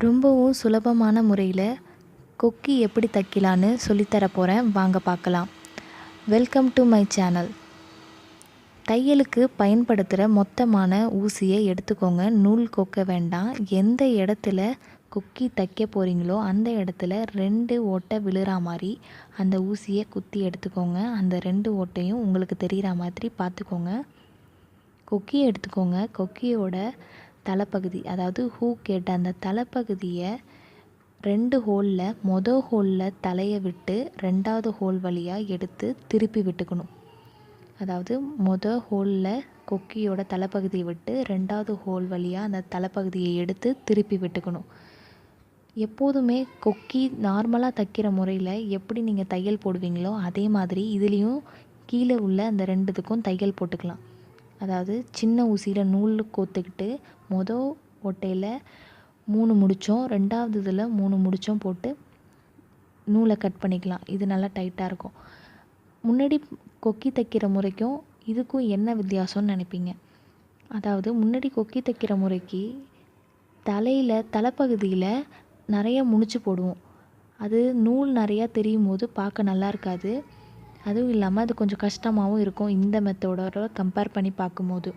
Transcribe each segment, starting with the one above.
ரொம்பவும் சுலபமான முறையில் கொக்கி எப்படி தைக்கலான்னு சொல்லித்தர போகிறேன், வாங்க பார்க்கலாம். Welcome to my channel. தையலுக்கு பயன்படுத்துகிற மொத்தமான ஊசியை எடுத்துக்கோங்க. நூல் கொக்க வேண்டாம். எந்த இடத்துல கொக்கி தைக்க போகிறீங்களோ அந்த இடத்துல 2 ஓட்டை விழுற மாதிரி அந்த ஊசியை குத்தி எடுத்துக்கோங்க. அந்த 2 ஓட்டையும் உங்களுக்கு தெரிகிற மாதிரி பார்த்துக்கோங்க. கொக்கியை எடுத்துக்கோங்க. கொக்கியோட தலைப்பகுதி, அதாவது ஹூ கேட்ட அந்த தலைப்பகுதியை 2 ஹோலில் ஹோலில் தலையை விட்டு 2வது ஹோல் வழியாக எடுத்து திருப்பி விட்டுக்கணும். அதாவது ஹோலில் கொக்கியோட தலைப்பகுதியை விட்டு 2வது ஹோல் வழியாக அந்த தலைப்பகுதியை எடுத்து திருப்பி விட்டுக்கணும். எப்போதுமே கொக்கி நார்மலாக தைக்கிற முறையில் எப்படி நீங்கள் தையல் போடுவீங்களோ அதே மாதிரி இதுலேயும் கீழே உள்ள அந்த 2த்துக்கும் தையல் போட்டுக்கலாம். அதாவது சின்ன ஊசியில் நூல் கோத்துக்கிட்டு ஓட்டையில் 3 முடிச்சோம், 2வது இதில் 3 முடிச்சோம் போட்டு நூலை கட் பண்ணிக்கலாம். இது நல்லா டைட்டாக இருக்கும். முன்னாடி கொக்கி தைக்கிற முறைக்கும் இதுக்கும் என்ன வித்தியாசம்னு நினைப்பீங்க. அதாவது முன்னாடி கொக்கி தைக்கிற முறைக்கு தலைப்பகுதியில் நிறைய முடிச்சு போடுவோம். அது நூல் நிறையா தெரியும் போது பார்க்க நல்லா இருக்காது. அதுவும் இல்லாமல் அது கொஞ்சம் கஷ்டமாகவும் இருக்கும் இந்த மெத்தடோட கம்பேர் பண்ணி பார்க்கும்போது.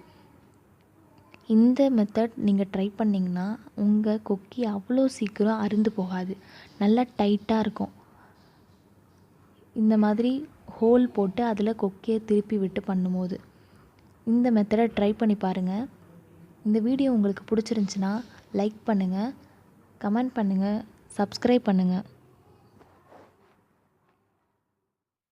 இந்த மெத்தட் நீங்கள் ட்ரை பண்ணிங்கன்னா உங்கள் கொக்கி அவ்வளோ சீக்கிரம் அறுந்து போகாது, நல்லா டைட்டாக இருக்கும். இந்த மாதிரி ஹோல் போட்டு அதில் கொக்கியை திருப்பி விட்டு பண்ணும்போது இந்த மெத்தடை ட்ரை பண்ணி பாருங்கள். இந்த வீடியோ உங்களுக்கு பிடிச்சிருந்துச்சின்னா லைக் பண்ணுங்கள், கமெண்ட் பண்ணுங்கள், சப்ஸ்கிரைப் பண்ணுங்கள்.